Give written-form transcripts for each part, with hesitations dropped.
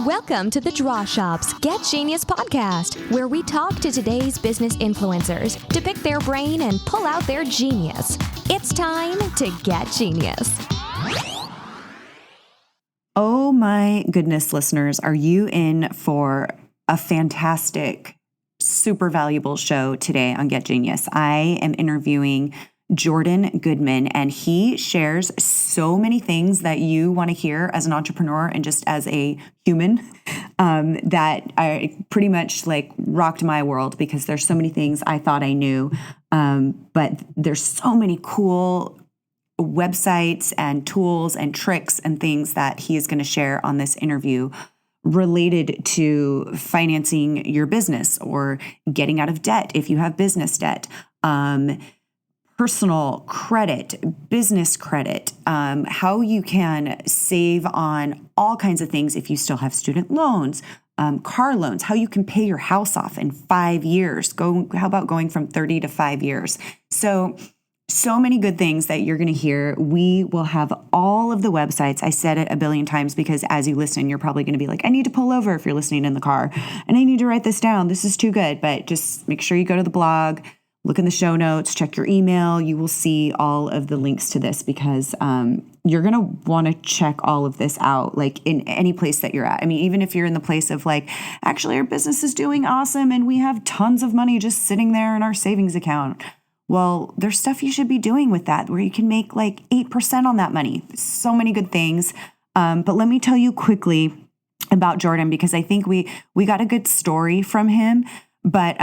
Welcome to the Draw Shop's Get Genius podcast, where we talk to today's business influencers to pick their brain and pull out their genius. It's time to get genius. Oh my goodness, listeners, are you in for a fantastic, super valuable show today on Get Genius? I am interviewing Jordan Goodman, and he shares so many things that you want to hear as an entrepreneur and just as a human that I pretty much like rocked my world, because there's so many things I thought I knew, but there's so many cool websites and tools and tricks and things that he is going to share on this interview related to financing your business or getting out of debt if you have business debt, personal credit, business credit, how you can save on all kinds of things if you still have student loans, car loans, how you can pay your house off in 5 years. How about going from 30 to 5 years? So many good things that you're going to hear. We will have all of the websites. I said it a billion times because as you listen, you're probably going to be like, I need to pull over if you're listening in the car, and I need to write this down. This is too good. But just make sure you go to the blog, look in the show notes, check your email. You will see all of the links to this because you're going to want to check all of this out, like in any place that you're at. I mean, even if you're in the place of like, actually, our business is doing awesome and we have tons of money just sitting there in our savings account. Well, there's stuff you should be doing with that where you can make like 8% on that money. So many good things. But let me tell you quickly about Jordan, because I think we got a good story from him. But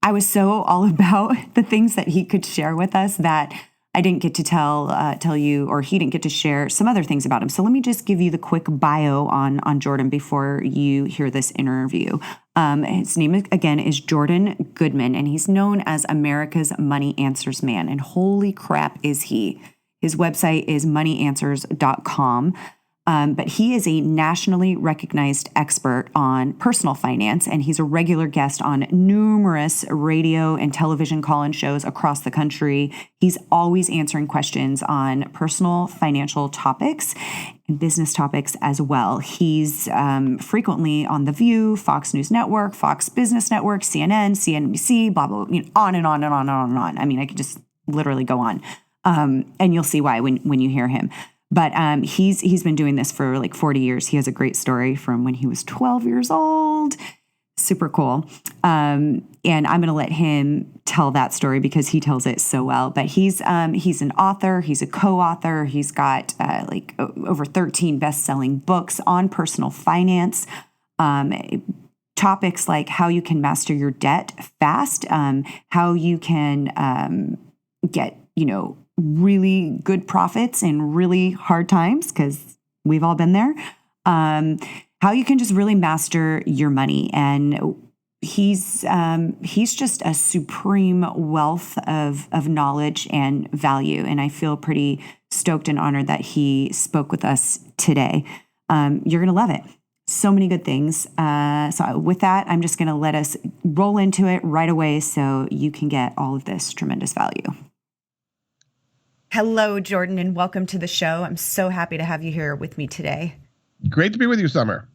I was so all about the things that he could share with us that I didn't get to tell you, or he didn't get to share some other things about him. So let me just give you the quick bio on Jordan before you hear this interview. His name, again, is Jordan Goodman, and he's known as America's Money Answers Man. And holy crap is he. His website is moneyanswers.com. But he is a nationally recognized expert on personal finance, and he's a regular guest on numerous radio and television call-in shows across the country. He's always answering questions on personal financial topics and business topics as well. He's frequently on The View, Fox News Network, Fox Business Network, CNN, CNBC, blah, blah, blah, on and on and on and on and on. I mean, I could just literally go on. And you'll see why when you hear him. But he's been doing this for like 40 years. He has a great story from when he was 12 years old. Super cool. And I'm going to let him tell that story because he tells it so well. But he's an author. He's a co-author. He's got like over 13 best-selling books on personal finance. Topics like how you can master your debt fast, how you can get, really good profits in really hard times, because we've all been there. How you can just really master your money. And he's just a supreme wealth of knowledge and value. And I feel pretty stoked and honored that he spoke with us today. You're going to love it. So many good things. So with that, I'm just going to let us roll into it right away so you can get all of this tremendous value. Hello, Jordan, and welcome to the show. I'm so happy to have you here with me today. Great to be with you, Summer.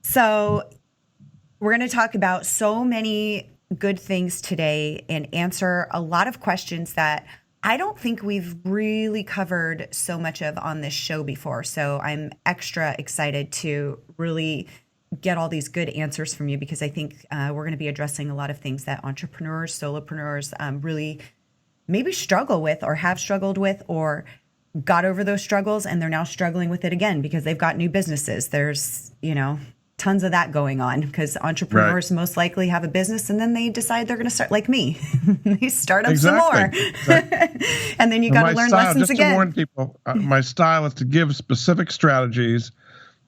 So we're going to talk about so many good things today and answer a lot of questions that I don't think we've really covered so much of on this show before. So I'm extra excited to really get all these good answers from you, because I think we're going to be addressing a lot of things that entrepreneurs, solopreneurs really maybe struggle with, or have struggled with, or got over those struggles and they're now struggling with it again because they've got new businesses. There's, tons of that going on, because entrepreneurs most likely have a business and then they decide they're going to start, like me. They start up some more. Exactly. And then you got to learn lessons again. To warn people, my style is to give specific strategies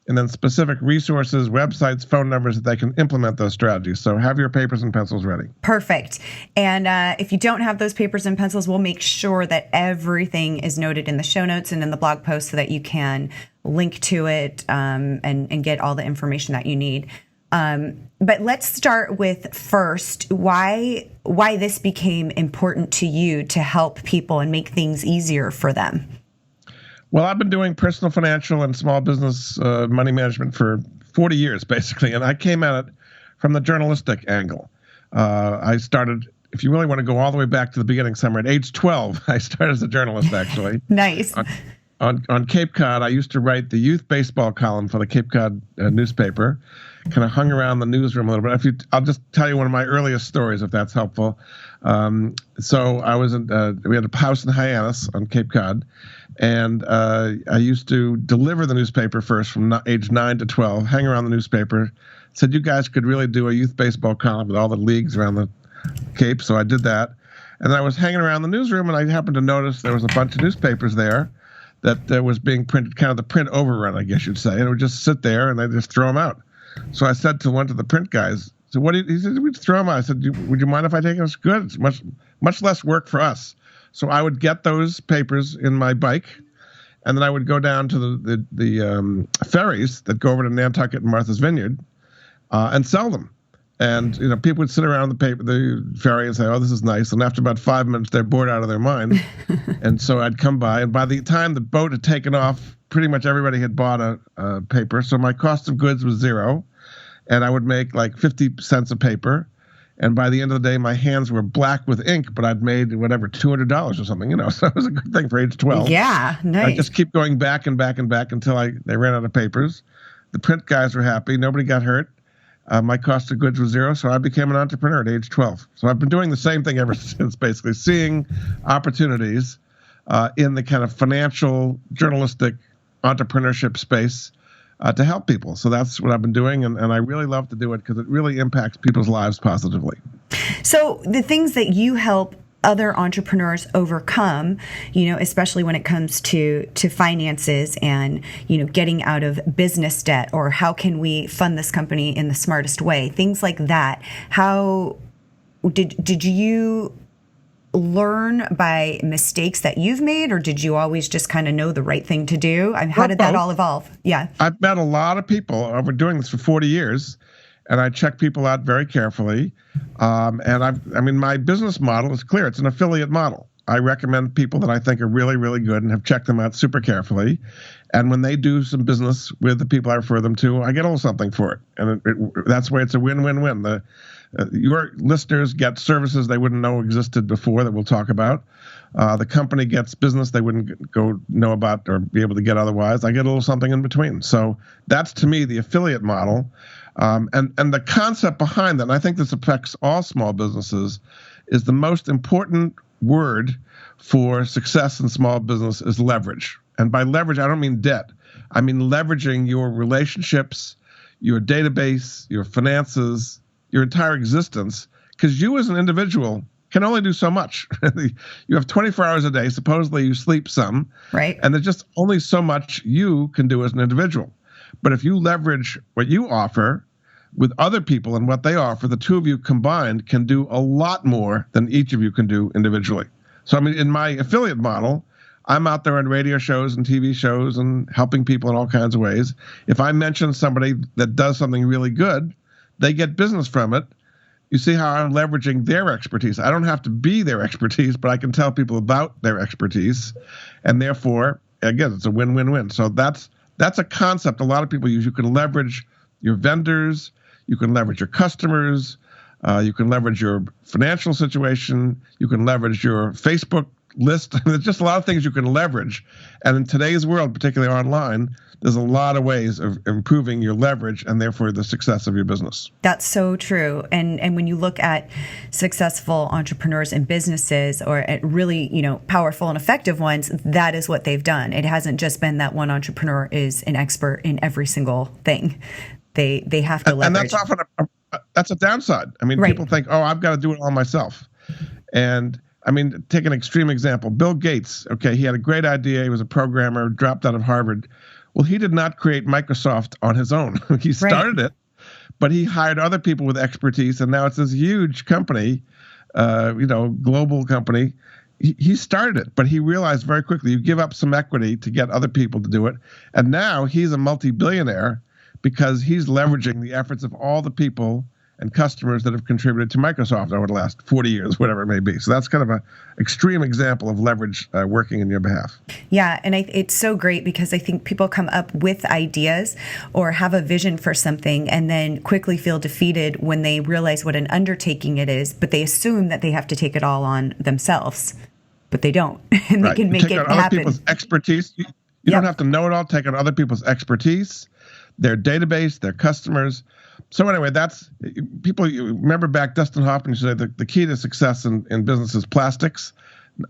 and then specific resources, websites, phone numbers that they can implement those strategies. So have your papers and pencils ready. Perfect. And if you don't have those papers and pencils, we'll make sure that everything is noted in the show notes and in the blog post so that you can link to it and get all the information that you need. But let's start with first, why this became important to you to help people and make things easier for them. Well, I've been doing personal financial and small business money management for 40 years, basically. And I came at it from the journalistic angle. I started, if you really want to go all the way back to the beginning somewhere, at age 12, I started as a journalist, actually. Nice. On Cape Cod, I used to write the youth baseball column for the Cape Cod newspaper. Kind of hung around the newsroom a little bit. I'll just tell you one of my earliest stories, if that's helpful. So I was we had a house in Hyannis on Cape Cod, and I used to deliver the newspaper first from age 9 to 12, hang around the newspaper. Said you guys could really do a youth baseball column with all the leagues around the Cape, so I did that. And then I was hanging around the newsroom, and I happened to notice there was a bunch of newspapers there that was being printed, kind of the print overrun, I guess you'd say, and it would just sit there, and they'd just throw them out. So I said to one of the print guys, so he said, we'd throw them out. I said, would you mind if I take them? It's good. It's much less work for us. So I would get those papers in my bike, and then I would go down to the ferries that go over to Nantucket and Martha's Vineyard and sell them. And people would sit around the ferry and say, "Oh, this is nice." And after about 5 minutes, they're bored out of their mind. And so I'd come by, and by the time the boat had taken off, pretty much everybody had bought a paper. So my cost of goods was zero, and I would make like 50 cents a paper. And by the end of the day, my hands were black with ink, but I'd made whatever, $200 or something, So it was a good thing for age 12. Yeah, nice. I just keep going back and back and back until they ran out of papers. The print guys were happy. Nobody got hurt. My cost of goods was zero, so I became an entrepreneur at age 12. So I've been doing the same thing ever since, basically, seeing opportunities in the kind of financial, journalistic, entrepreneurship space to help people. So that's what I've been doing, and I really love to do it because it really impacts people's lives positively. So the things that you help other entrepreneurs overcome, especially when it comes to finances and, getting out of business debt, or how can we fund this company in the smartest way, things like that. How did you learn by mistakes that you've made, or did you always just kind of know the right thing to do? How did that all evolve? Yeah. I've met a lot of people. I've been doing this for 40 years. And I check people out very carefully. And my business model is clear. It's an affiliate model. I recommend people that I think are really, really good and have checked them out super carefully. And when they do some business with the people I refer them to, I get a little something for it. And that's why it's a win-win-win. Your listeners get services they wouldn't know existed before that we'll talk about. The company gets business they wouldn't go know about or be able to get otherwise. I get a little something in between. So that's, to me, the affiliate model. And the concept behind that, and I think this affects all small businesses, is the most important word for success in small business is leverage. And by leverage, I don't mean debt. I mean leveraging your relationships, your database, your finances, your entire existence, because you as an individual can only do so much. You have 24 hours a day. Supposedly you sleep some. Right. And there's just only so much you can do as an individual. But if you leverage what you offer with other people and what they offer, the two of you combined can do a lot more than each of you can do individually. So, in my affiliate model, I'm out there on radio shows and TV shows and helping people in all kinds of ways. If I mention somebody that does something really good, they get business from it. You see how I'm leveraging their expertise. I don't have to be their expertise, but I can tell people about their expertise. And therefore, again, it's a win-win-win. So that's a concept a lot of people use. You can leverage your vendors, you can leverage your customers, you can leverage your financial situation, you can leverage your Facebook list. There's just a lot of things you can leverage. And in today's world, particularly online, there's a lot of ways of improving your leverage and therefore the success of your business. That's so true. And when you look at successful entrepreneurs and businesses, or at really, powerful and effective ones, that is what they've done. It hasn't just been that one entrepreneur is an expert in every single thing. They have to leverage. And that's often that's a downside. Right. People think, oh, I've got to do it all myself. And take an extreme example. Bill Gates, he had a great idea. He was a programmer, dropped out of Harvard. Well, he did not create Microsoft on his own. He started it, but he hired other people with expertise, and now it's this huge company, global company. He started it, but he realized very quickly you give up some equity to get other people to do it. And now he's a multi-billionaire because he's leveraging the efforts of all the people and customers that have contributed to Microsoft over the last 40 years, whatever it may be. So that's kind of an extreme example of leverage working in your behalf. Yeah, and it's so great because I think people come up with ideas or have a vision for something and then quickly feel defeated when they realize what an undertaking it is, but they assume that they have to take it all on themselves, but they don't, and they can make it happen. Other people's expertise. You don't have to know it all. Take on other people's expertise, their database, their customers. So anyway, that's people. You remember back, Dustin Hoffman used to say the key to success in business is plastics.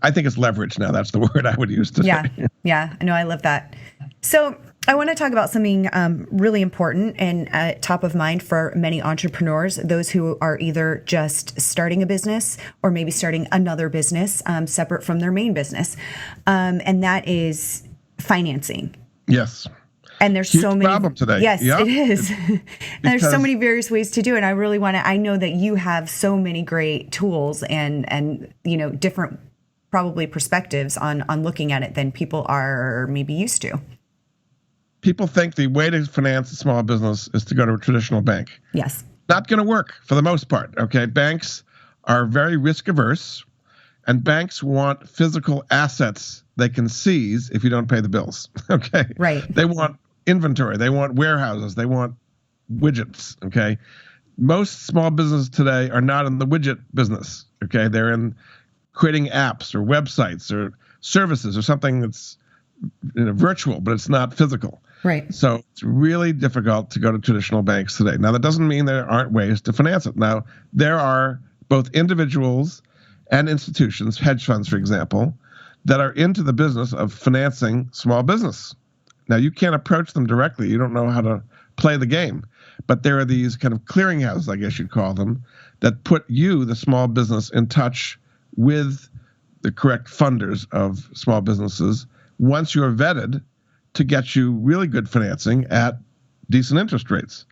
I think it's leverage now. That's the word I would use today. Yeah. I know. I love that. So I want to talk about something really important and top of mind for many entrepreneurs, those who are either just starting a business or maybe starting another business separate from their main business. And that is financing. Yes. And there's Huge so many problem today. Yes, Yep. it is. And there's so many various ways to do it. And I really I know that you have so many great tools and different probably perspectives on looking at it than people are maybe used to. People think the way to finance a small business is to go to a traditional bank. Yes. Not going to work for the most part. Okay. Banks are very risk averse, and banks want physical assets they can seize if you don't pay the bills. Okay. Right. They want inventory. They want warehouses. They want widgets. Okay. Most small businesses today are not in the widget business. Okay. They're in creating apps or websites or services or something that's virtual, but it's not physical. Right. So it's really difficult to go to traditional banks today. Now, that doesn't mean there aren't ways to finance it. Now, there are both individuals and institutions, hedge funds, for example, that are into the business of financing small business. Now, you can't approach them directly. You don't know how to play the game. But there are these kind of clearinghouses, I guess you'd call them, that put you, the small business, in touch with the correct funders of small businesses once you're vetted to get you really good financing at decent interest rates.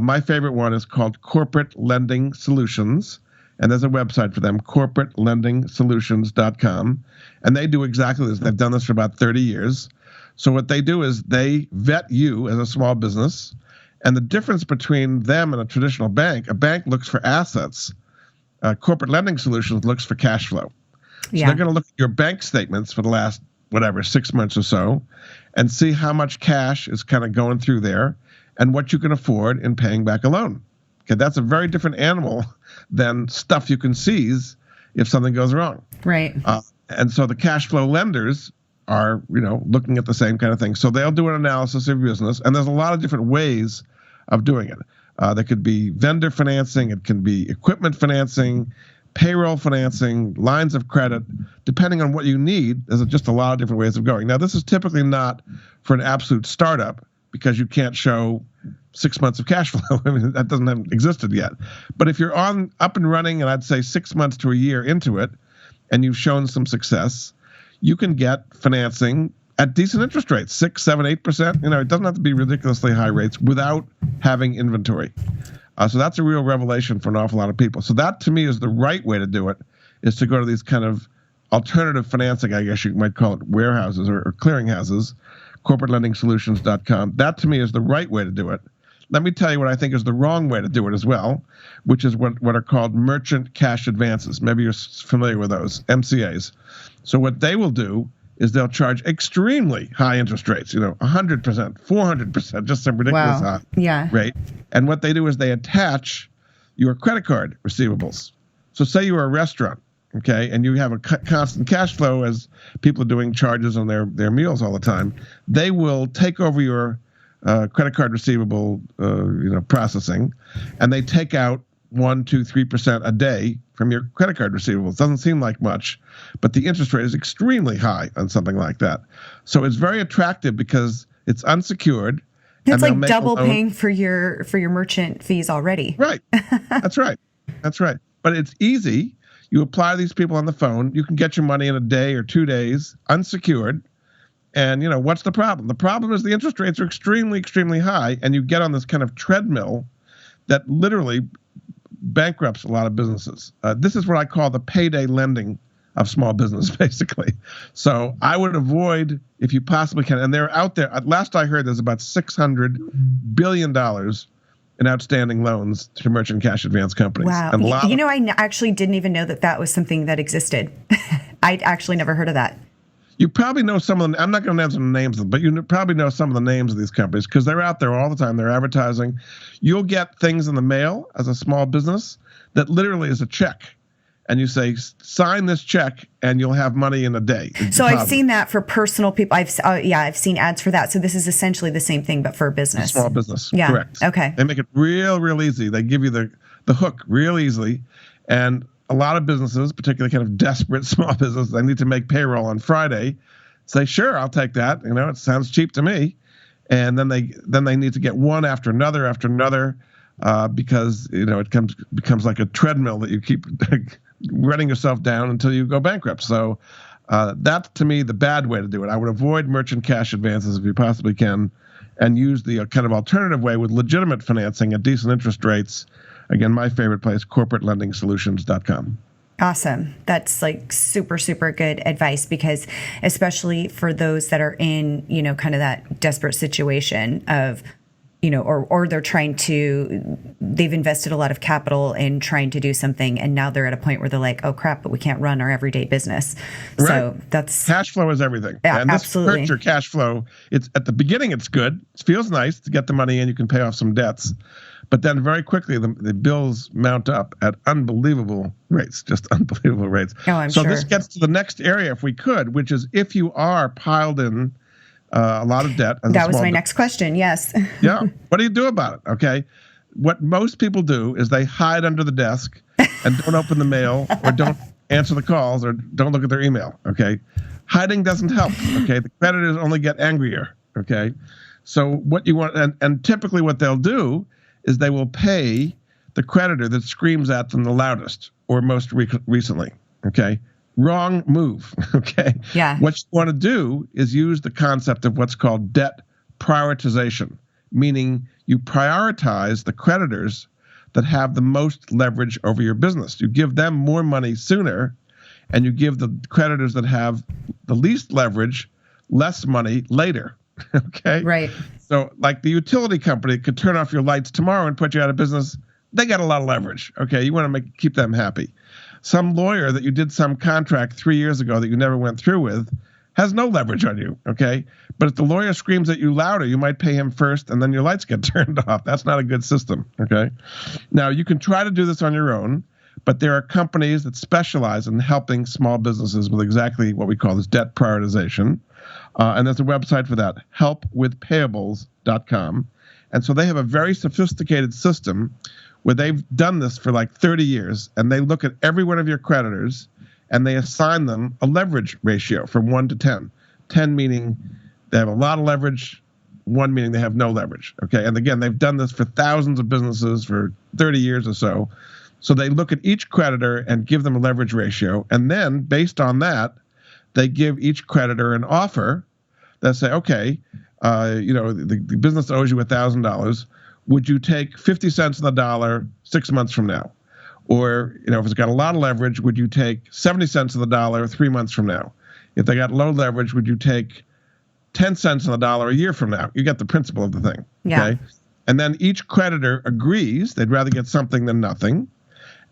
My favorite one is called Corporate Lending Solutions, and there's a website for them, corporatelendingsolutions.com, and they do exactly this. They've done this for about 30 years. So what they do is they vet you as a small business, and the difference between them and a traditional bank, a bank looks for assets. Corporate Lending Solutions looks for cash flow. So they're going to look at your bank statements for the last, 6 months or so, and see how much cash is kind of going through there and what you can afford in paying back a loan. Okay, that's a very different animal than stuff you can seize if something goes wrong. Right. And so the cash flow lenders are, looking at the same kind of thing. So they'll do an analysis of your business, and there's a lot of different ways of doing it. There could be vendor financing, it can be equipment financing, payroll financing, lines of credit. Depending on what you need, there's just a lot of different ways of going. Now, this is typically not for an absolute startup because you can't show 6 months of cash flow. I mean, that doesn't have existed yet. But if you're up and running, and I'd say 6 months to a year into it, and you've shown some success, you can get financing at decent interest rates, 6, 7, 8%. It doesn't have to be ridiculously high rates without having inventory. So that's a real revelation for an awful lot of people. So that, to me, is the right way to do it, is to go to these kind of alternative financing, I guess you might call it, warehouses or clearinghouses, corporatelendingsolutions.com. That, to me, is the right way to do it. Let me tell you what I think is the wrong way to do it as well, which is what are called merchant cash advances. Maybe you're familiar with those, MCAs. So what they will do is they'll charge extremely high interest rates, 100%, 400%, just some ridiculous high rate. And what they do is they attach your credit card receivables. So say you're a restaurant, okay, and you have a constant cash flow as people are doing charges on their meals all the time. They will take over your credit card receivable, processing, and they take out 1%, 2%, 3% a day from your credit card receivables. Doesn't seem like much, but the interest rate is extremely high on something like that. So it's very attractive because it's unsecured. It's like double paying for your merchant fees already. Right. That's right. But it's easy. You apply to these people on the phone. You can get your money in a day or 2 days, unsecured. And, what's the problem? The problem is the interest rates are extremely, extremely high, and you get on this kind of treadmill that literally bankrupts a lot of businesses. This is what I call the payday lending of small business, basically. So I would avoid, if you possibly can, and they're out there. At last I heard, there's about $600 billion in outstanding loans to merchant cash advance companies. Wow. And I actually didn't even know that was something that existed. I'd actually never heard of that. You probably know some of them. I'm not going to mention the names, but you probably know some of the names of these companies because they're out there all the time. They're advertising. You'll get things in the mail as a small business that literally is a check. And you say, sign this check and you'll have money in a day. So I've seen that for personal people. I've seen ads for that. So this is essentially the same thing, but for a business. A small business. Yeah. Correct. Okay. They make it real easy. They give you the hook real easily. And a lot of businesses, particularly kind of desperate small businesses, they need to make payroll on Friday. Say, sure, I'll take that. It sounds cheap to me. And then they need to get one after another because it becomes like a treadmill that you keep running yourself down until you go bankrupt. So that's, to me, the bad way to do it. I would avoid merchant cash advances if you possibly can and use the kind of alternative way with legitimate financing at decent interest rates. Again, my favorite place, corporatelendingsolutions.com. Awesome. That's like super, super good advice because especially for those that are in, kind of that desperate situation of, or they've invested a lot of capital in trying to do something. And now they're at a point where they're like, oh crap, but we can't run our everyday business. Right. So that's cash flow is everything. Yeah, and this absolutely. hurts your cash flow. It's at the beginning, it's good. It feels nice to get the money in. You can pay off some debts. But then very quickly, the bills mount up at unbelievable rates, just unbelievable rates. Oh, I'm so sure. This gets to the next area, if we could, which is if you are piled in a lot of debt. That was my next question, yes. Yeah. What do you do about it? Okay. What most people do is they hide under the desk and don't open the mail or don't answer the calls or don't look at their email. Okay. Hiding doesn't help. Okay. The creditors only get angrier. Okay. So what you want, and typically what they'll do is they will pay the creditor that screams at them the loudest or most recently. Okay. Wrong move. Okay. Yeah. What you want to do is use the concept of what's called debt prioritization, meaning you prioritize the creditors that have the most leverage over your business. You give them more money sooner, and you give the creditors that have the least leverage less money later. Okay. Right. So like the utility company could turn off your lights tomorrow and put you out of business. They got a lot of leverage. Okay. You want to keep them happy. Some lawyer that you did some contract 3 years ago that you never went through with has no leverage on you. Okay. But if the lawyer screams at you louder, you might pay him first and then your lights get turned off. That's not a good system. Okay. Now you can try to do this on your own, but there are companies that specialize in helping small businesses with exactly what we call this debt prioritization. And there's a website for that, helpwithpayables.com. And so they have a very sophisticated system where they've done this for like 30 years, and they look at every one of your creditors, and they assign them a leverage ratio from 1 to 10. 10 meaning they have a lot of leverage, 1 meaning they have no leverage. Okay, and again, they've done this for thousands of businesses for 30 years or so. So they look at each creditor and give them a leverage ratio, and then based on that, they give each creditor an offer that say, okay, the business owes you $1,000. Would you take 50 cents on the dollar 6 months from now? Or, if it's got a lot of leverage, would you take 70 cents on the dollar 3 months from now? If they got low leverage, would you take 10 cents on the dollar a year from now? You get the principle of the thing. Yeah. Okay. And then each creditor agrees. They'd rather get something than nothing.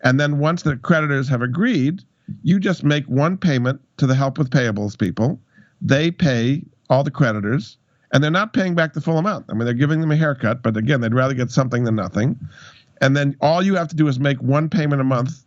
And then once the creditors have agreed, you just make one payment to the help with payables people. They pay all the creditors, and they're not paying back the full amount. I mean, they're giving them a haircut, but again, they'd rather get something than nothing. And then all you have to do is make one payment a month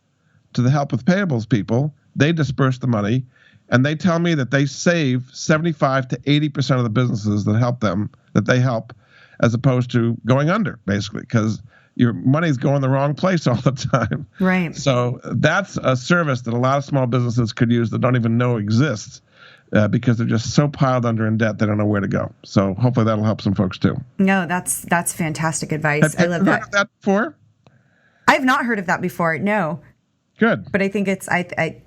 to the help with payables people. They disperse the money, and they tell me that they save 75 to 80% of the businesses that they help, as opposed to going under, basically, because your money's going the wrong place all the time. Right. So that's a service that a lot of small businesses could use that don't even know exists because they're just so piled under in debt they don't know where to go. So hopefully that'll help some folks too. No, that's fantastic advice. I love that. Have you heard of that before? I've not heard of that before. No. Good. But I think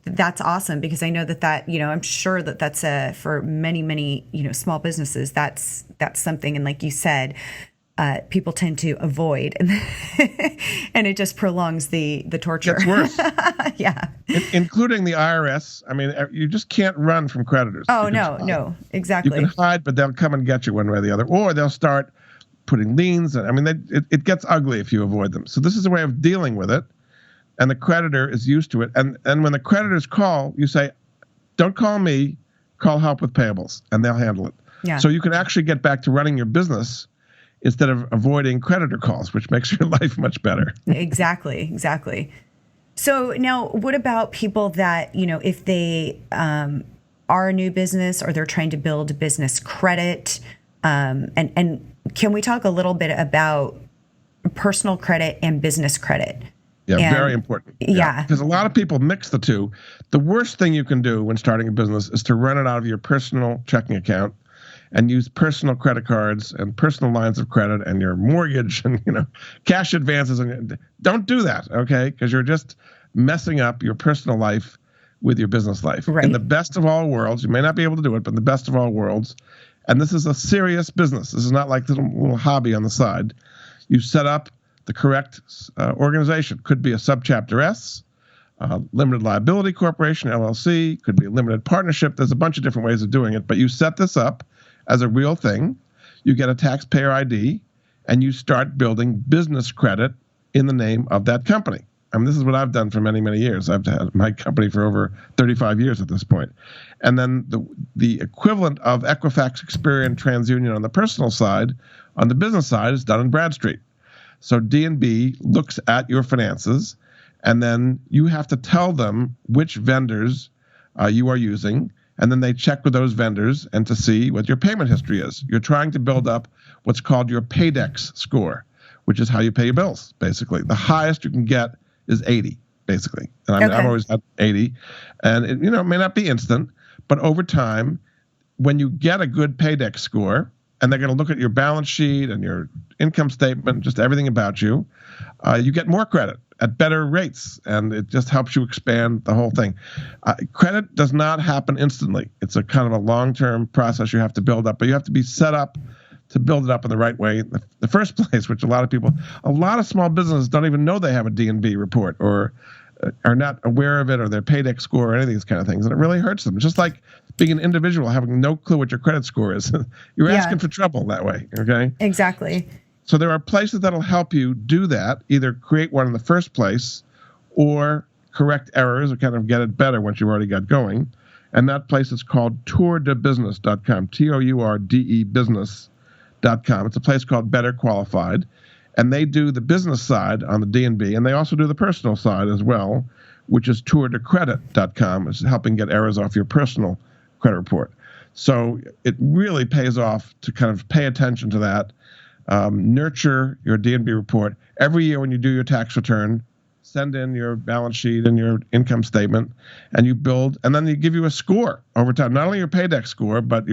that's awesome because I know that I'm sure that that's for many, small businesses. That's something. And like you said, people tend to avoid, and it just prolongs the torture. It's worse. Yeah. Including the IRS. I mean, you just can't run from creditors. Oh, no, exactly. You can hide, but they'll come and get you one way or the other. Or they'll start putting liens. I mean, it gets ugly if you avoid them. So this is a way of dealing with it, and the creditor is used to it. And when the creditors call, you say, don't call me, call help with payables, and they'll handle it. Yeah. So you can actually get back to running your business instead of avoiding creditor calls, which makes your life much better. Exactly. So now what about people that, if they are a new business or they're trying to build business credit, and can we talk a little bit about personal credit and business credit? Yeah, very important. Yeah. Because a lot of people mix the two. The worst thing you can do when starting a business is to run it out of your personal checking account and use personal credit cards and personal lines of credit and your mortgage and, cash advances. And don't do that, okay? Because you're just messing up your personal life with your business life. Right. In the best of all worlds, you may not be able to do it, but in the best of all worlds, and this is a serious business. This is not like a little hobby on the side. You set up the correct organization. Could be a subchapter S, limited liability corporation, LLC, could be a limited partnership. There's a bunch of different ways of doing it, but you set this up as a real thing. You get a taxpayer ID, and you start building business credit in the name of that company. I mean, this is what I've done for many, many years. I've had my company for over 35 years at this point. And then the equivalent of Equifax, Experian, TransUnion on the personal side, on the business side, is Dun & Bradstreet. So D&B looks at your finances, and then you have to tell them which vendors you are using, and then they check with those vendors and to see what your payment history is. You're trying to build up what's called your Paydex score, which is how you pay your bills, basically. The highest you can get is 80, basically. And I've always had 80. And it may not be instant, but over time, when you get a good Paydex score, and they're going to look at your balance sheet and your income statement, just everything about you, you get more credit at better rates, and it just helps you expand the whole thing. Credit does not happen instantly. It's a kind of a long-term process you have to build up, but you have to be set up to build it up in the right way in the first place, which a lot of small businesses don't even know they have a D&B report or are not aware of it, or their Paydex score, or any of these kind of things, and it really hurts them. It's just like being an individual having no clue what your credit score is. You're asking for trouble that way, okay? Exactly. So there are places that'll help you do that, either create one in the first place or correct errors or kind of get it better once you've already got going. And that place is called tourdebusiness.com, Tourde business.com. It's a place called Better Qualified. And they do the business side on the D&B, and they also do the personal side as well, which is tourdecredit.com. It's helping get errors off your personal credit report. So it really pays off to kind of pay attention to that, nurture your D&B report. Every year when you do your tax return, send in your balance sheet and your income statement, and you build, and then they give you a score over time. Not only your Paydex score, but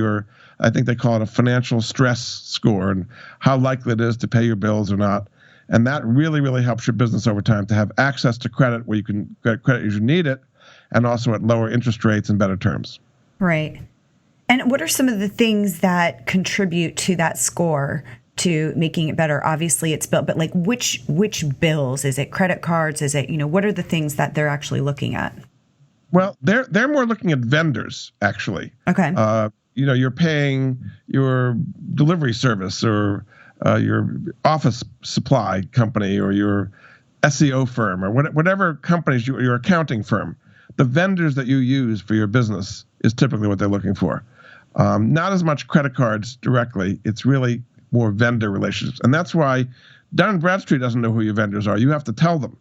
I think they call it a financial stress score, and how likely it is to pay your bills or not. And that really, really helps your business over time to have access to credit where you can get credit as you need it, and also at lower interest rates and better terms. Right. And what are some of the things that contribute to that score, to making it better? Obviously it's bill, but like which bills? Is it credit cards? Is it, what are the things that they're actually looking at? Well, they're more looking at vendors, actually. Okay. You're paying your delivery service or your office supply company or your SEO firm or whatever companies, your accounting firm. The vendors that you use for your business is typically what they're looking for. Not as much credit cards directly. It's really more vendor relationships. And that's why Dun & Bradstreet doesn't know who your vendors are. You have to tell them.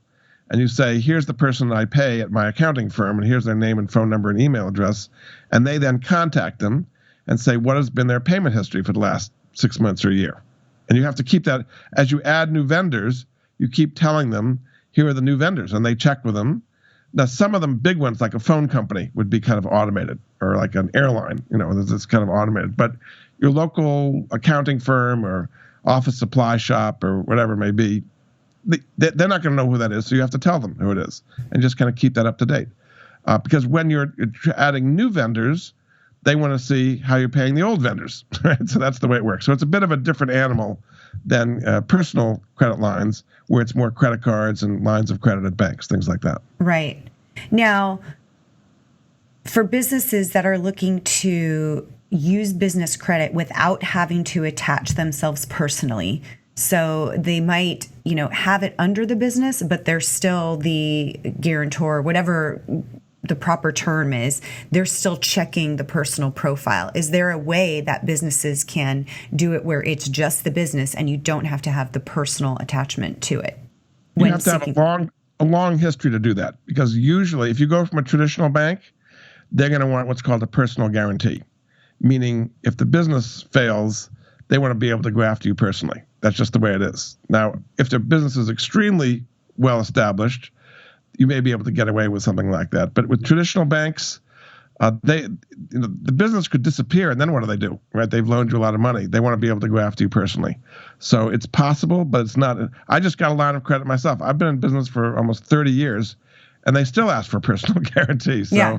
And you say, here's the person I pay at my accounting firm, and here's their name and phone number and email address. And they then contact them and say, what has been their payment history for the last 6 months or a year? And you have to keep that. As you add new vendors, you keep telling them, here are the new vendors, and they check with them. Now, some of them, big ones, like a phone company, would be kind of automated, or like an airline, it's kind of automated. But your local accounting firm or office supply shop or whatever it may be, they're not going to know who that is, so you have to tell them who it is and just kind of keep that up to date. Because when you're adding new vendors, they want to see how you're paying the old vendors, right? So that's the way it works. So it's a bit of a different animal than personal credit lines, where it's more credit cards and lines of credit at banks, things like that. Right. Now, for businesses that are looking to use business credit without having to attach themselves personally. So they might, have it under the business, but they're still the guarantor, whatever the proper term is. They're still checking the personal profile. Is there a way that businesses can do it where it's just the business and you don't have to have the personal attachment to it? You have to have a long history to do that, because usually if you go from a traditional bank, they're going to want what's called a personal guarantee, meaning if the business fails, they want to be able to go after you personally. That's just the way it is. Now, if the business is extremely well established, you may be able to get away with something like that. But with traditional banks, the business could disappear, and then what do? Right? They've loaned you a lot of money. They want to be able to go after you personally. So it's possible, but it's not. I just got a line of credit myself. I've been in business for almost 30 years, and they still ask for personal guarantees. So yeah.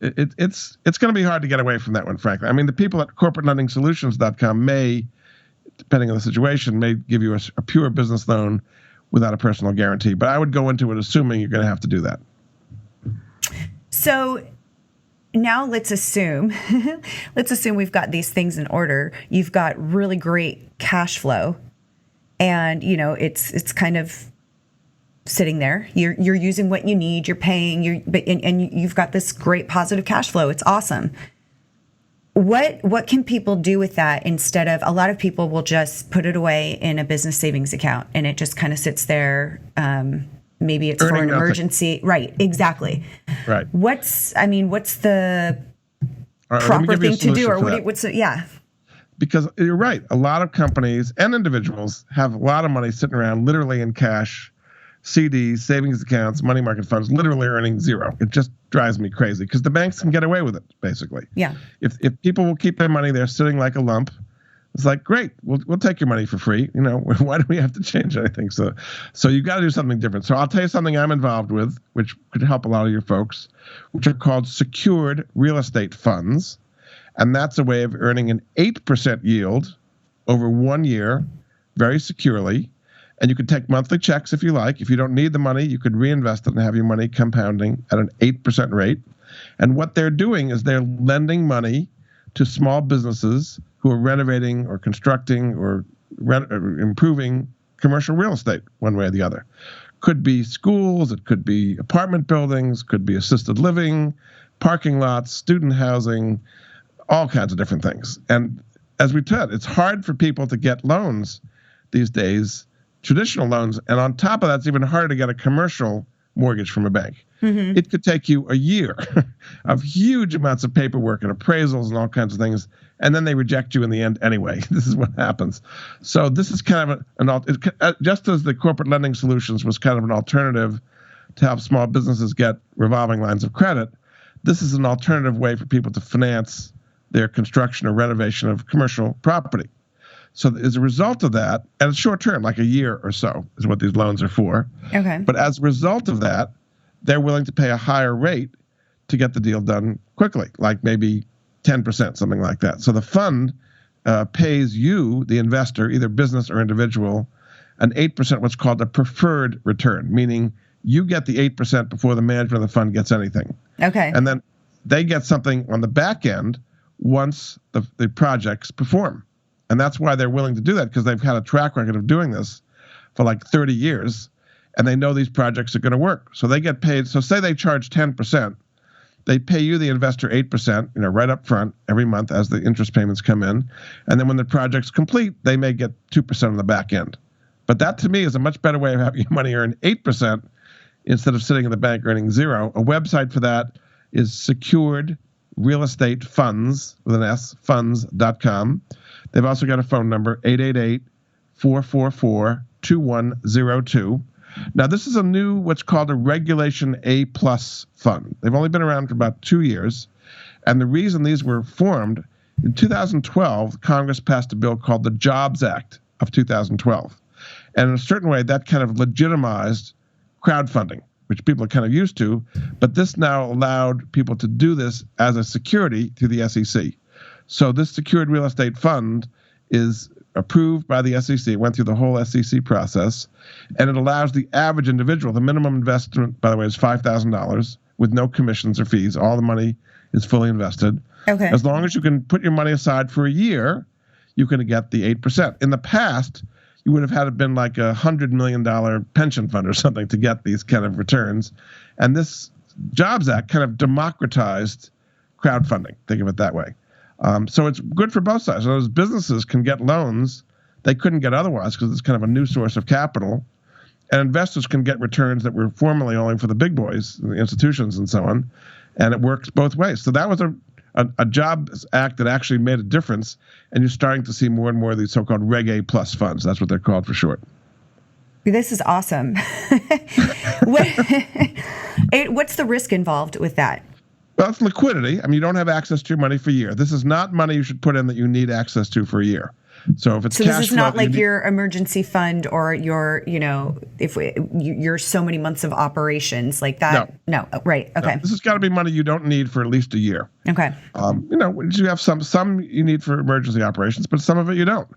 It's going to be hard to get away from that one, frankly. I mean, the people at corporatelendingsolutions.com may, depending on the situation, may give you a pure business loan without a personal guarantee. But I would go into it assuming you're going to have to do that. So now let's assume we've got these things in order. You've got really great cash flow, and it's kind of sitting there. You're using what you need. You're paying. And you've got this great positive cash flow. It's awesome. What can people do with that instead of? A lot of people will just put it away in a business savings account, and it just kind of sits there. Maybe it's for an emergency. Right. Exactly. Right. What's the proper thing to do, or yeah. Because you're right. A lot of companies and individuals have a lot of money sitting around literally in cash, CDs, savings accounts, money market funds, literally earning zero. It just drives me crazy because the banks can get away with it, basically. Yeah. If people will keep their money there sitting like a lump, it's like, great, we'll take your money for free. Why do we have to change anything? So you got to do something different. So I'll tell you something I'm involved with, which could help a lot of your folks, which are called secured real estate funds. And that's a way of earning an 8% yield over 1 year, very securely. And you could take monthly checks if you like. If you don't need the money, you could reinvest it and have your money compounding at an 8% rate. And what they're doing is they're lending money to small businesses who are renovating or constructing or improving commercial real estate one way or the other. Could be schools, it could be apartment buildings, could be assisted living, parking lots, student housing, all kinds of different things. And as we said, it's hard for people to get loans these days, traditional loans, and on top of that, it's even harder to get a commercial mortgage from a bank. Mm-hmm. It could take you a year of huge amounts of paperwork and appraisals and all kinds of things, and then they reject you in the end anyway. This is what happens. So this is kind of just as the corporate lending solutions was kind of an alternative to help small businesses get revolving lines of credit, this is an alternative way for people to finance their construction or renovation of commercial property. So as a result of that, and it's short term, like a year or so is what these loans are for. Okay. But as a result of that, they're willing to pay a higher rate to get the deal done quickly, like maybe 10%, something like that. So the fund pays you, the investor, either business or individual, an 8%, what's called a preferred return, meaning you get the 8% before the management of the fund gets anything. Okay. And then they get something on the back end once the projects perform. And that's why they're willing to do that, because they've had a track record of doing this for like 30 years, and they know these projects are going to work. So they get paid. So say they charge 10%, they pay you, the investor, 8%, right up front every month as the interest payments come in. And then when the project's complete, they may get 2% on the back end. But that to me is a much better way of having your money earn 8% instead of sitting in the bank earning zero. A website for that is Secured Real Estate Funds, with an S, funds.com. They've also got a phone number, 888-444-2102. Now, this is a new, what's called a Regulation A+ fund. They've only been around for about 2 years. And the reason these were formed, in 2012, Congress passed a bill called the Jobs Act of 2012. And in a certain way, that kind of legitimized crowdfunding, which people are kind of used to. But this now allowed people to do this as a security through the SEC. So this Secured Real Estate Fund is approved by the SEC. It went through the whole SEC process, and it allows the average individual, the minimum investment, by the way, is $5,000 with no commissions or fees. All the money is fully invested. Okay. As long as you can put your money aside for a year, you can get the 8%. In the past, you would have had to been like $100 million pension fund or something to get these kind of returns. And this Jobs Act kind of democratized crowdfunding. Think of it that way. So it's good for both sides. Those businesses can get loans they couldn't get otherwise because it's kind of a new source of capital. And investors can get returns that were formerly only for the big boys, the institutions and so on. And it works both ways. So that was a Jobs Act that actually made a difference. And you're starting to see more and more of these so-called Reg A plus funds. That's what they're called for short. This is awesome. What's the risk involved with that? Well, it's liquidity. I mean, you don't have access to your money for a year. This is not money you should put in that you need access to for a year. So if it's cash flow, this is not like your emergency fund or your, your so many months of operations like that. No. Right. Okay. No. This has got to be money you don't need for at least a year. Okay. You have some you need for emergency operations, but some of it you don't.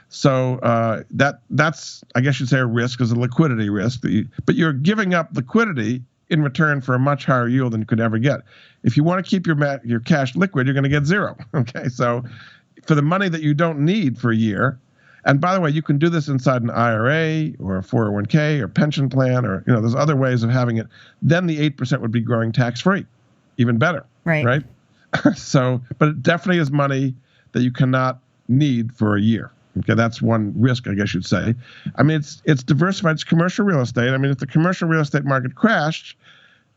So that's, I guess you'd say, a risk is a liquidity risk. But you're giving up liquidity in return for a much higher yield than you could ever get. If you want to keep your cash liquid, you're going to get zero. Okay, so for the money that you don't need for a year, and by the way, you can do this inside an IRA or a 401k or pension plan, or there's other ways of having it. Then the 8% would be growing tax-free, even better. Right. So, but it definitely is money that you cannot need for a year. Okay, that's one risk, I guess you'd say. I mean, it's diversified. It's commercial real estate. I mean, if the commercial real estate market crashed,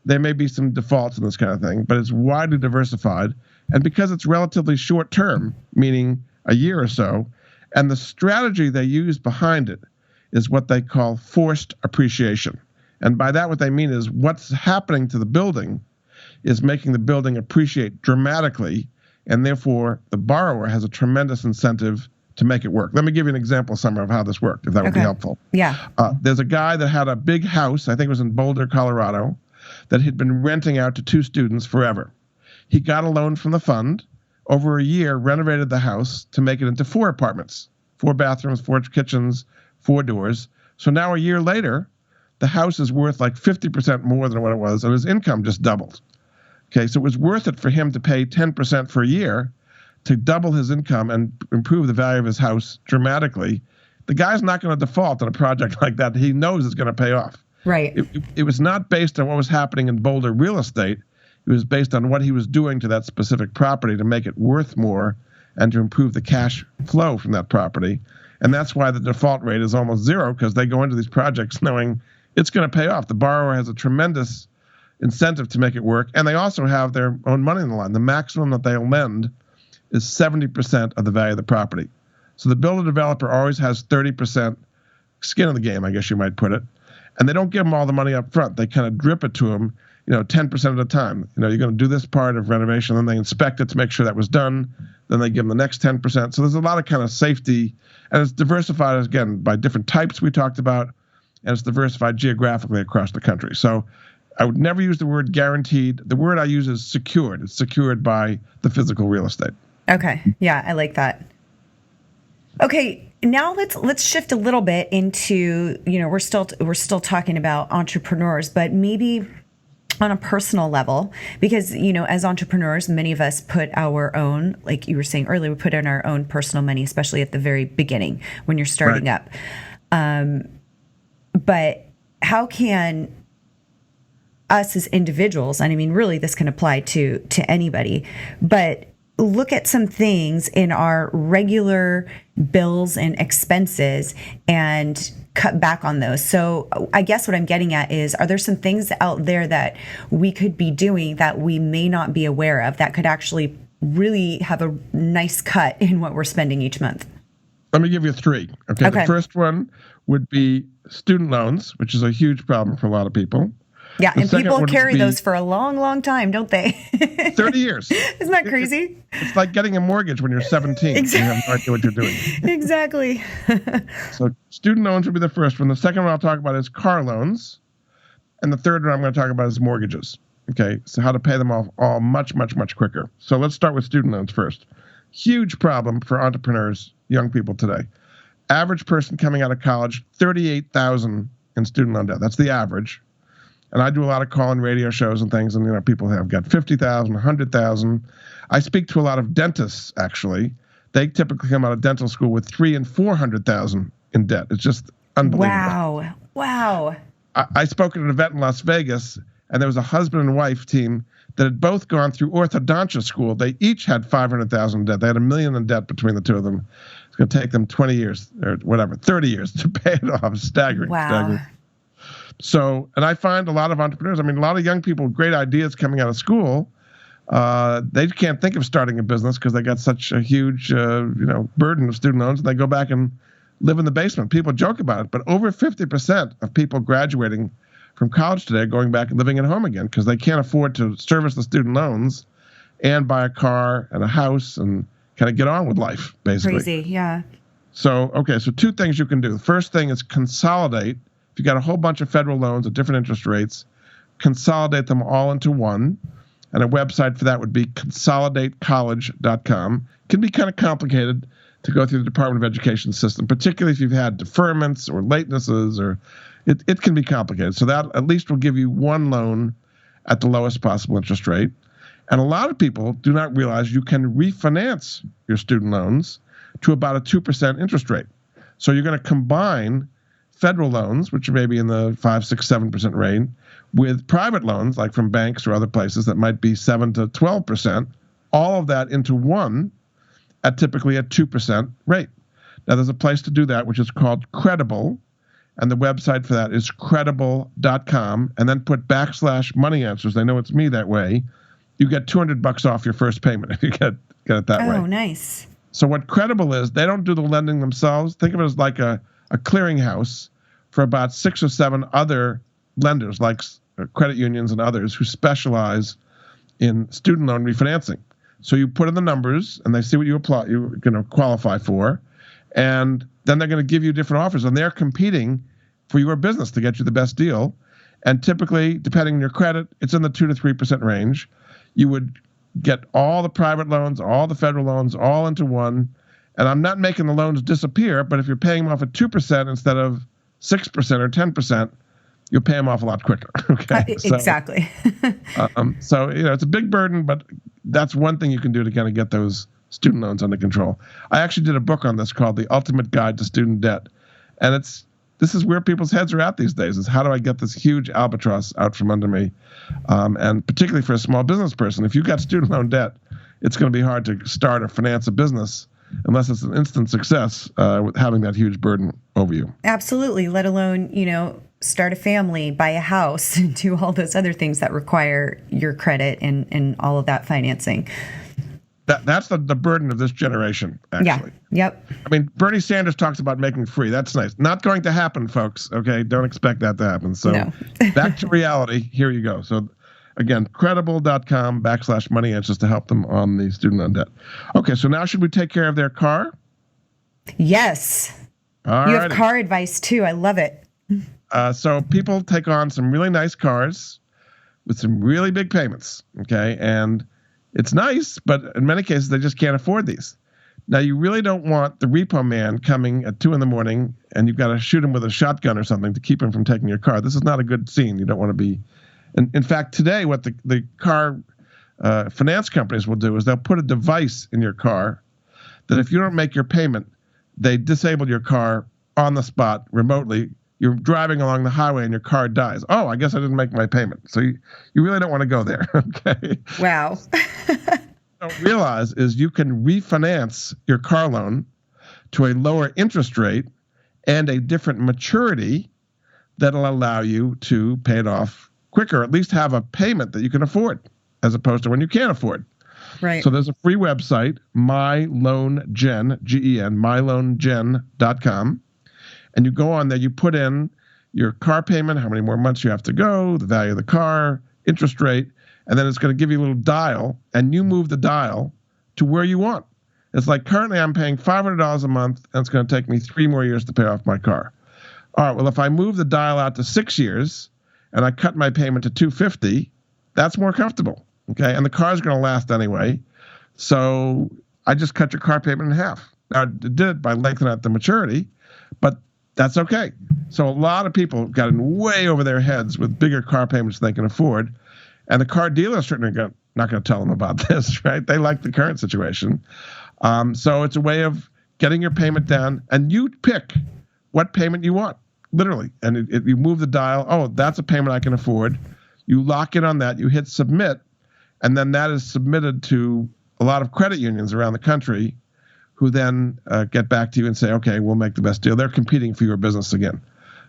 there may be some defaults in this kind of thing, but it's widely diversified. And because it's relatively short term, meaning a year or so, and the strategy they use behind it is what they call forced appreciation. And by that, what they mean is what's happening to the building is making the building appreciate dramatically, and therefore the borrower has a tremendous incentive to make it work. Let me give you an example, Summer, of how this worked, if that would be helpful. Yeah. There's a guy that had a big house, I think it was in Boulder, Colorado, that he'd been renting out to 2 students forever. He got a loan from the fund, over a year renovated the house to make it into 4 apartments, 4 bathrooms, 4 kitchens, 4 doors. So now a year later, the house is worth like 50% more than what it was, and his income just doubled. Okay, so it was worth it for him to pay 10% for a year to double his income and improve the value of his house dramatically. The guy's not going to default on a project like that. He knows it's going to pay off. Right. It was not based on what was happening in Boulder real estate. It was based on what he was doing to that specific property to make it worth more and to improve the cash flow from that property. And that's why the default rate is almost zero, because they go into these projects knowing it's going to pay off. The borrower has a tremendous incentive to make it work, and they also have their own money on the line. The maximum that they'll lend is 70% of the value of the property. So the builder developer always has 30% skin in the game, I guess you might put it. And they don't give them all the money up front. They kind of drip it to them, 10% at a time. You're going to do this part of renovation, then they inspect it to make sure that was done. Then they give them the next 10%. So there's a lot of kind of safety, and it's diversified, again, by different types we talked about, and it's diversified geographically across the country. So I would never use the word guaranteed. The word I use is secured. It's secured by the physical real estate. Okay. Yeah, I like that. Okay, now let's shift a little bit into, we're still talking about entrepreneurs, but maybe on a personal level, because, as entrepreneurs, many of us put our own, like you were saying earlier, we put in our own personal money, especially at the very beginning when you're starting up. But how can us as individuals, and I mean, really this can apply to anybody, but look at some things in our regular bills and expenses and cut back on those. So I guess what I'm getting at is, are there some things out there that we could be doing that we may not be aware of that could actually really have a nice cut in what we're spending each month? Let me give you 3. Okay. The first one would be student loans, which is a huge problem for a lot of people. Yeah, and people carry those for a long, long time, don't they? 30 years. Isn't that crazy? It's like getting a mortgage when you're 17. Exactly. You have no idea what you're doing. Exactly. So student loans would be the first one. The second one I'll talk about is car loans. And the third one I'm going to talk about is mortgages. Okay, so how to pay them off all much, much, much quicker. So let's start with student loans first. Huge problem for entrepreneurs, young people today. Average person coming out of college, $38,000 in student loan debt. That's the average. And I do a lot of call-in radio shows and things, and people have got 50,000, 100,000. I speak to a lot of dentists, actually. They typically come out of dental school with 300,000 and 400,000 in debt. It's just unbelievable. Wow. I spoke at an event in Las Vegas, and there was a husband and wife team that had both gone through orthodontia school. They each had 500,000 in debt. They had $1 million in debt between the two of them. It's going to take them 20 years or 30 years to pay it off. Staggering. Wow. So, and I find a lot of entrepreneurs, a lot of young people with great ideas coming out of school, they can't think of starting a business because they got such a huge, burden of student loans, and they go back and live in the basement. People joke about it, but over 50% of people graduating from college today are going back and living at home again because they can't afford to service the student loans and buy a car and a house and kind of get on with life, basically. Crazy, yeah. So two things you can do. The first thing is consolidate. If you got a whole bunch of federal loans at different interest rates, consolidate them all into one. And a website for that would be consolidatecollege.com. It can be kind of complicated to go through the Department of Education system, particularly if you've had deferments or latenesses, or it can be complicated. So that at least will give you one loan at the lowest possible interest rate. And a lot of people do not realize you can refinance your student loans to about a 2% interest rate. So you're going to combine federal loans, which are maybe in the 5, 6, 7% range, with private loans, like from banks or other places that might be 7 to 12%, all of that into one at typically a 2% rate. Now, there's a place to do that, which is called Credible, and the website for that is credible.com, and then put /money answers. They know it's me that way. You get $200 off your first payment if you get it that way. Oh, nice. So what Credible is, they don't do the lending themselves. Think of it as like a clearinghouse for about 6 or 7 other lenders, like credit unions and others, who specialize in student loan refinancing. So you put in the numbers, and they see what you're going to qualify for, and then they're going to give you different offers, and they're competing for your business to get you the best deal. And typically, depending on your credit, it's in the 2 to 3% range. You would get all the private loans, all the federal loans, all into one. And I'm not making the loans disappear, but if you're paying them off at 2% instead of 6% or 10%, you'll pay them off a lot quicker. Okay. Exactly. So it's a big burden, but that's one thing you can do to kind of get those student loans under control. I actually did a book on this called The Ultimate Guide to Student Debt. And this is where people's heads are at these days, is how do I get this huge albatross out from under me? And particularly for a small business person, if you've got student loan debt, it's going to be hard to start or finance a business unless it's an instant success with having that huge burden over you. Absolutely. Let alone, start a family, buy a house, and do all those other things that require your credit and all of that financing. That's the burden of this generation, actually. Yeah. Yep. Bernie Sanders talks about making free. That's nice. Not going to happen, folks. Okay. Don't expect that to happen. So no. Back to reality. Here you go. So again, credible.com /money answers to help them on the student loan debt. Okay. So now should we take care of their car? Yes. All you righty. have car advice too. I love it. So people take on some really nice cars with some really big payments. Okay. And it's nice, but in many cases, they just can't afford these. Now, you really don't want the repo man coming at 2 a.m. and you've got to shoot him with a shotgun or something to keep him from taking your car. This is not a good scene. You don't want to be. And in fact, today, what the car finance companies will do is they'll put a device in your car that if you don't make your payment, they disable your car on the spot remotely. You're driving along the highway and your car dies. Oh, I guess I didn't make my payment. So you really don't want to go there. Okay. Wow. Don't realize is you can refinance your car loan to a lower interest rate and a different maturity that'll allow you to pay it off quicker, at least have a payment that you can afford, as opposed to when you can't afford. Right. So there's a free website, MyLoanGen, Gen, MyLoanGen.com. And you go on there, you put in your car payment, how many more months you have to go, the value of the car, interest rate, and then it's going to give you a little dial, and you move the dial to where you want. It's like currently I'm paying $500 a month, and it's going to take me 3 more years to pay off my car. All right, well, if I move the dial out to 6 years, and I cut my payment to $250, that's more comfortable, okay? And the car's going to last anyway, so I just cut your car payment in half. Now, I did it by lengthening out the maturity, but That's okay. So a lot of people got in way over their heads with bigger car payments than they can afford. And the car dealers certainly not going to tell them about this, right? They like the current situation. So it's a way of getting your payment down, and you pick what payment you want, literally. And you move the dial. Oh, that's a payment I can afford. You lock in on that. You hit submit, and then that is submitted to a lot of credit unions around the country, who then get back to you and say, okay, we'll make the best deal. They're competing for your business again.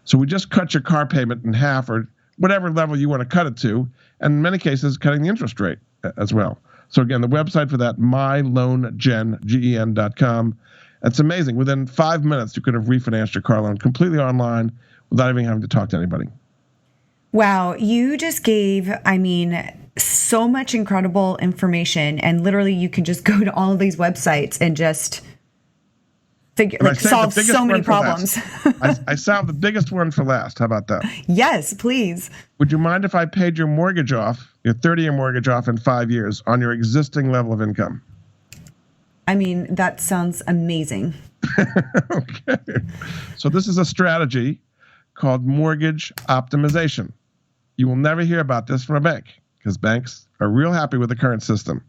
So we just cut your car payment in half, or whatever level you want to cut it to, and in many cases, cutting the interest rate as well. So again, the website for that, myloangen.com. It's amazing. Within 5 minutes, you could have refinanced your car loan completely online without even having to talk to anybody. Wow, you just gave, so much incredible information, and literally you can just go to all of these websites and just solve so many problems. I saved the biggest one for last. How about that? Yes, please. Would you mind if I paid your mortgage off, your 30-year mortgage off in 5 years on your existing level of income? That sounds amazing. Okay. So this is a strategy called mortgage optimization. You will never hear about this from a bank because banks are real happy with the current system.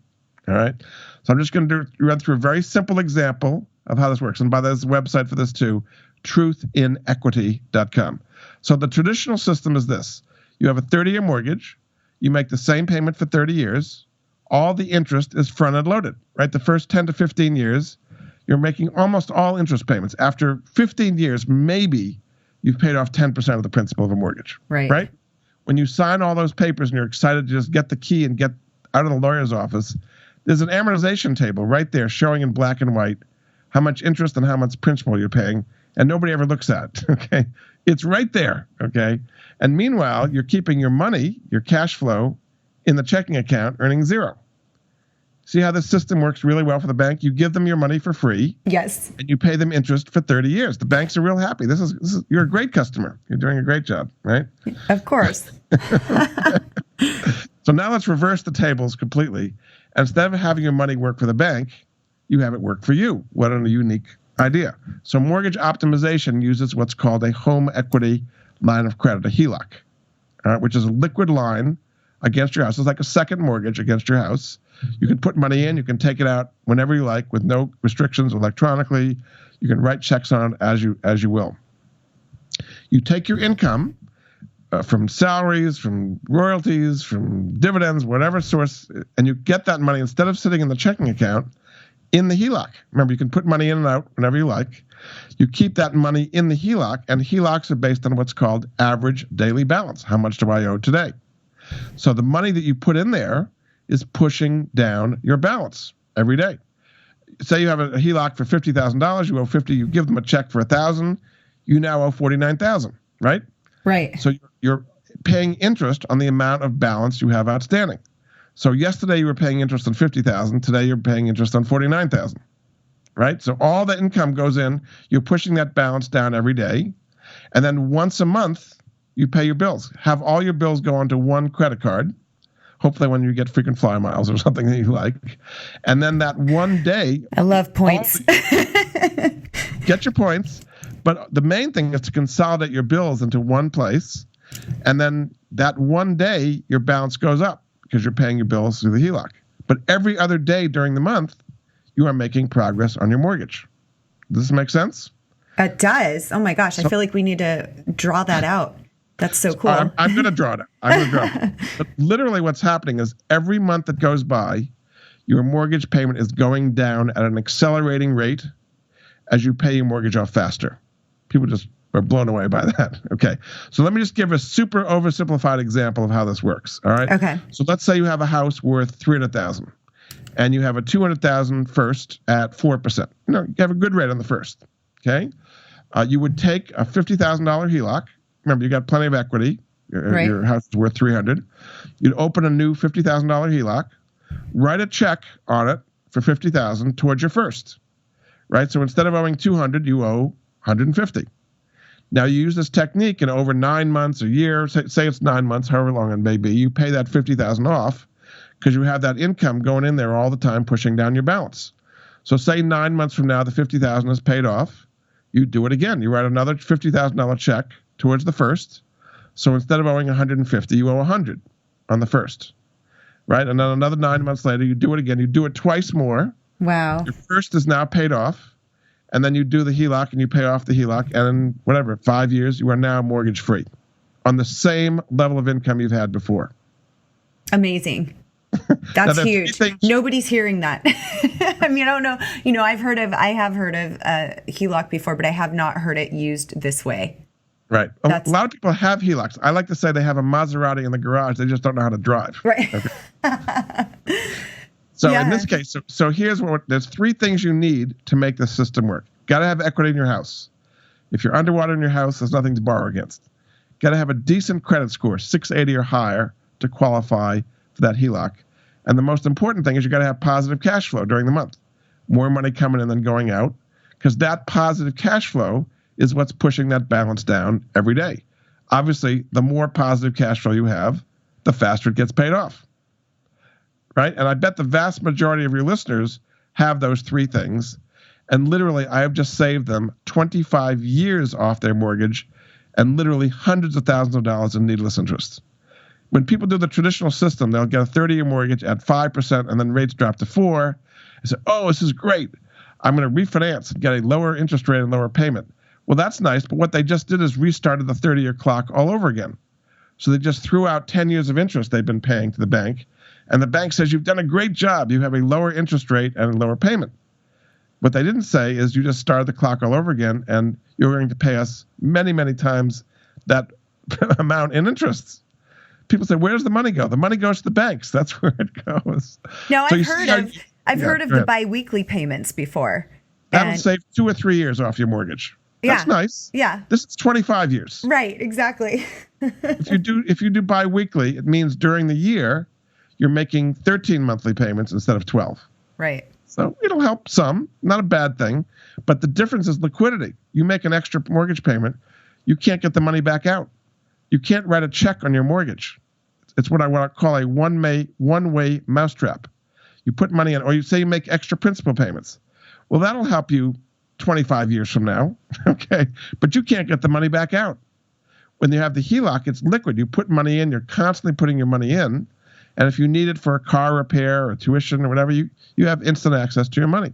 All right. So I'm just going to run through a very simple example of how this works. And by the way, there's a website for this too, truthinequity.com. So the traditional system is this. You have a 30-year mortgage. You make the same payment for 30 years. All the interest is front-end loaded, right? The first 10 to 15 years, you're making almost all interest payments. After 15 years, maybe you've paid off 10% of the principal of a mortgage, right? When you sign all those papers and you're excited to just get the key and get out of the lawyer's office, there's an amortization table right there showing in black and white how much interest and how much principal you're paying, and nobody ever looks at it, okay? It's right there, okay? And meanwhile, you're keeping your money, your cash flow, in the checking account, earning zero. See how this system works really well for the bank? You give them your money for free. Yes. And you pay them interest for 30 years. The banks are real happy. This is you're a great customer. You're doing a great job, right? Of course. So now let's reverse the tables completely. Instead of having your money work for the bank, you have it work for you. What a unique idea. So mortgage optimization uses what's called a home equity line of credit, a HELOC, which is a liquid line against your house. It's like a second mortgage against your house. You can put money in. You can take it out whenever you like with no restrictions electronically. You can write checks on it as you will. You take your income from salaries, from royalties, from dividends, whatever source, and you get that money instead of sitting in the checking account in the HELOC. Remember, you can put money in and out whenever you like. You keep that money in the HELOC, and HELOCs are based on what's called average daily balance. How much do I owe today? So the money that you put in there is pushing down your balance every day. Say you have a HELOC for $50,000, you owe $50,000, you give them a check for $1,000, you now owe $49,000, right? Right. So you're paying interest on the amount of balance you have outstanding. So yesterday you were paying interest on $50,000, today you're paying interest on $49,000, right? So all the income goes in, you're pushing that balance down every day, and then once a month you pay your bills. Have all your bills go onto one credit card, hopefully when you get frequent flyer miles or something that you like. And then that one day... I love points. Get your points. But the main thing is to consolidate your bills into one place. And then that one day, your balance goes up because you're paying your bills through the HELOC. But every other day during the month, you are making progress on your mortgage. Does this make sense? It does. Oh my gosh. I feel like we need to draw that out. That's so cool. I'm going to draw it. But literally what's happening is every month that goes by, your mortgage payment is going down at an accelerating rate as you pay your mortgage off faster. People just are blown away by that. Okay. So let me just give a super oversimplified example of how this works. All right. Okay. So let's say you have a house worth $300,000 and you have a $200,000 first at 4%. You have a good rate on the first. Okay. You would take a $50,000 HELOC. Remember, you got plenty of equity. Your house is worth $300,000. You'd open a new $50,000 HELOC, write a check on it for $50,000 towards your first, right? So instead of owing $200,000, you owe $150,000. Now you use this technique, and over 9 months, a year, say it's 9 months, however long it may be, you pay that $50,000 off because you have that income going in there all the time, pushing down your balance. So say 9 months from now, the $50,000 is paid off. you do it again. You write another $50,000 check towards the first. So instead of owing 150, you owe 100 on the first, right? And then another 9 months later, you do it again. You do it twice more. Wow. Your first is now paid off. And then you do the HELOC and you pay off the HELOC. And in whatever, 5 years, you are now mortgage free on the same level of income you've had before. Amazing. That's huge. Nobody's hearing that. I mean, I don't know. I have heard of HELOC before, but I have not heard it used this way. Right. A lot of people have HELOCs. I like to say they have a Maserati in the garage. They just don't know how to drive. Right. Okay. So in this case, so here's there's 3 things you need to make the system work. Got to have equity in your house. If you're underwater in your house, there's nothing to borrow against. Got to have a decent credit score, 680 or higher, to qualify for that HELOC. And the most important thing is you got to have positive cash flow during the month. More money coming in than going out, because that positive cash flow is what's pushing that balance down every day. Obviously, the more positive cash flow you have, the faster it gets paid off. Right? And I bet the vast majority of your listeners have those 3 things. And literally, I have just saved them 25 years off their mortgage and literally hundreds of thousands of dollars in needless interest. When people do the traditional system, they'll get a 30-year mortgage at 5% and then rates drop to 4%. And say, oh, this is great. I'm going to refinance and get a lower interest rate and lower payment. Well, that's nice, but what they just did is restarted the 30-year clock all over again. So they just threw out 10 years of interest they've been paying to the bank, and the bank says, you've done a great job. You have a lower interest rate and a lower payment. What they didn't say is you just started the clock all over again, and you're going to pay us many, many times that amount in interest. People say, where's the money go? The money goes to the banks. That's where it goes. Now, so I've heard of the biweekly payments before. That'll save 2 or 3 years off your mortgage. That's nice. Yeah. This is 25 years. Right, exactly. If you do biweekly, it means during the year you're making 13 monthly payments instead of 12. Right. So it'll help some, not a bad thing, but the difference is liquidity. You make an extra mortgage payment, you can't get the money back out. You can't write a check on your mortgage. It's what I want to call a one-way mousetrap. You put money in, or you say you make extra principal payments. Well, that'll help you 25 years from now, okay? But you can't get the money back out. When you have the HELOC, it's liquid. You put money in, you're constantly putting your money in, and if you need it for a car repair or tuition or whatever, you have instant access to your money.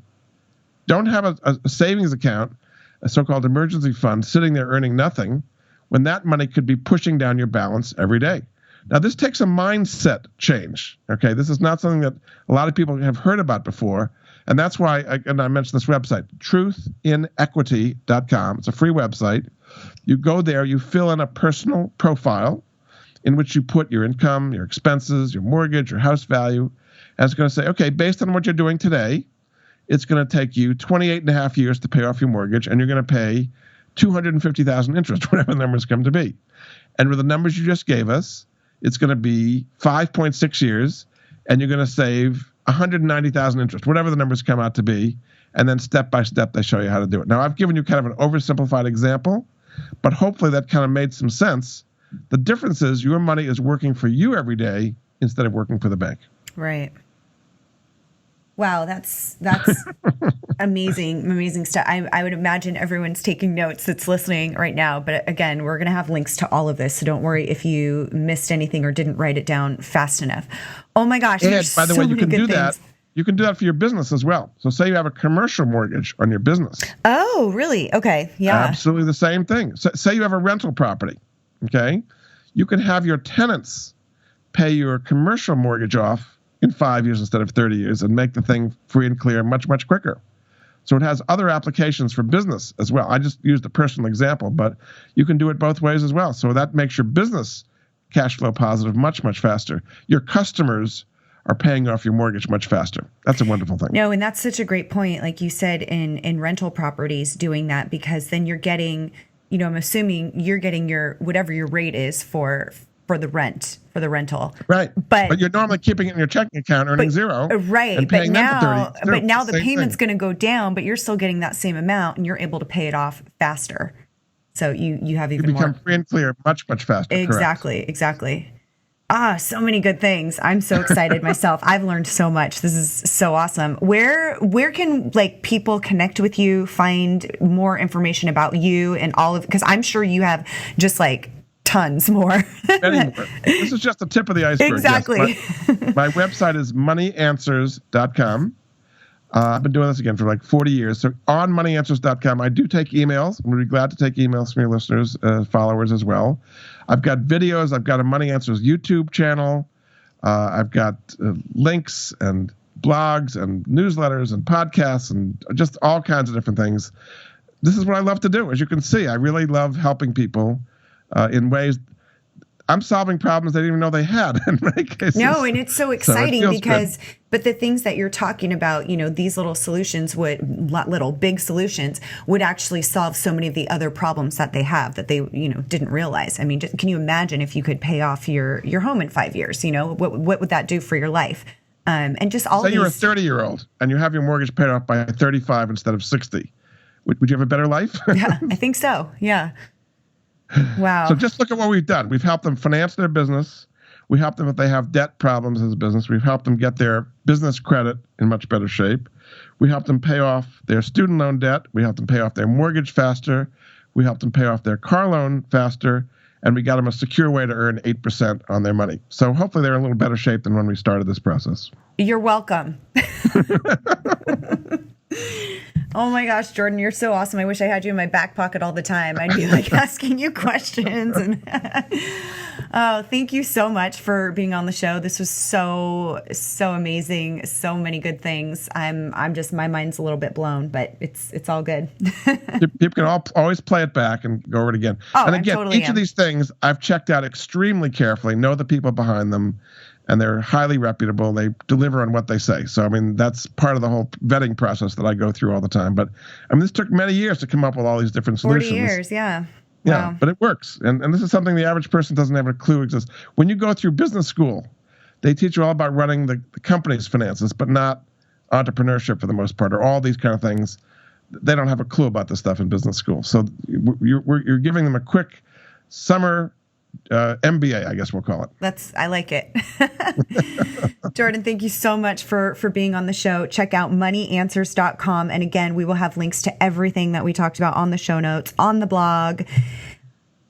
Don't have a savings account, a so-called emergency fund, sitting there earning nothing, when that money could be pushing down your balance every day. Now, this takes a mindset change, okay? This is not something that a lot of people have heard about before, and that's why, I mentioned this website, truthinequity.com. It's a free website. You go there, you fill in a personal profile in which you put your income, your expenses, your mortgage, your house value, and it's going to say, okay, based on what you're doing today, it's going to take you 28 and a half years to pay off your mortgage, and you're going to pay $250,000 interest, whatever the numbers come to be. And with the numbers you just gave us, it's going to be 5.6 years, and you're going to save $190,000 interest, whatever the numbers come out to be, and then step by step they show you how to do it. Now, I've given you kind of an oversimplified example, but hopefully that kind of made some sense. The difference is your money is working for you every day instead of working for the bank. Right. Wow, that's amazing stuff. I would imagine everyone's taking notes that's listening right now. But again, we're going to have links to all of this, so don't worry if you missed anything or didn't write it down fast enough. Oh my gosh! And by the way, you can do that. You can do that for your business as well. So say you have a commercial mortgage on your business. Oh, really? Okay, yeah. Absolutely the same thing. So, say you have a rental property. Okay, you can have your tenants pay your commercial mortgage off in 5 years instead of 30 years and make the thing free and clear much, much quicker. So it has other applications for business as well. I just used a personal example, but you can do it both ways as well. So that makes your business cash flow positive much, much faster. Your customers are paying off your mortgage much faster. That's a wonderful thing. No, and that's such a great point, like you said, in rental properties, doing that, because then you're getting, I'm assuming you're getting your whatever your rate is for the rental. Right. But you're normally keeping it in your checking account, earning zero. Right. But now the payment's going to go down, but you're still getting that same amount and you're able to pay it off faster. So you have even more. You become free and clear much, much faster. Exactly. So many good things. I'm so excited myself. I've learned so much. This is so awesome. Where can like people connect with you, find more information about you and all of, because I'm sure you have just like tons more. Many more. This is just the tip of the iceberg. Exactly. Yes. My website is moneyanswers.com. I've been doing this again for like 40 years. So on moneyanswers.com, I do take emails. I'm really glad to take emails from your listeners, followers as well. I've got videos. I've got a Money Answers YouTube channel. I've got links and blogs and newsletters and podcasts and just all kinds of different things. This is what I love to do. As you can see, I really love helping people in ways. I'm solving problems they didn't even know they had in many cases. No, and it's so exciting because, good. But the things that you're talking about, these little solutions big solutions would actually solve so many of the other problems that they have that they, didn't realize. I mean, can you imagine if you could pay off your home in 5 years? What would that do for your life? And just all. Say you're a 30-year-old and you have your mortgage paid off by 35 instead of 60. Would you have a better life? Yeah, I think so. Yeah. Wow. So just look at what we've done. We've helped them finance their business. We help them if they have debt problems as a business. We've helped them get their business credit in much better shape. We helped them pay off their student loan debt. We helped them pay off their mortgage faster. We helped them pay off their car loan faster. And we got them a secure way to earn 8% on their money. So hopefully they're in a little better shape than when we started this process. You're welcome. Oh my gosh, Jordan, you're so awesome. I wish I had you in my back pocket all the time. I'd be like asking you questions. And oh, thank you so much for being on the show. This was so amazing. So many good things. I'm just, my mind's a little bit blown, but it's all good. People can always play it back and go over it again. Oh, and again, totally each of these things I've checked out extremely carefully, know the people behind them, and they're highly reputable. They deliver on what they say. So, I mean, that's part of the whole vetting process that I go through all the time. But, I mean, this took many years to come up with all these different solutions. 40 years, yeah. Yeah, wow. But it works. And this is something the average person doesn't have a clue exists. When you go through business school, they teach you all about running the company's finances, but not entrepreneurship for the most part, or all these kind of things. They don't have a clue about this stuff in business school. So you're giving them a quick summer MBA, I guess we'll call it. I like it. Jordan, thank you so much for being on the show. Check out moneyanswers.com. And again, we will have links to everything that we talked about on the show notes, on the blog.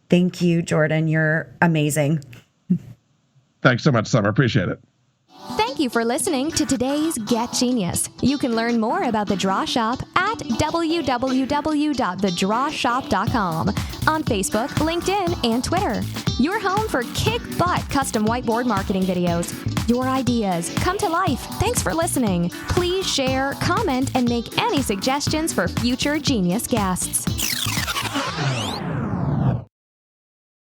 Thank you, Jordan. You're amazing. Thanks so much, Summer. Appreciate it. Thank you for listening to today's Get Genius. You can learn more about The Draw Shop at www.thedrawshop.com on Facebook, LinkedIn, and Twitter. Your home for kick-butt custom whiteboard marketing videos. Your ideas come to life. Thanks for listening. Please share, comment, and make any suggestions for future Genius guests.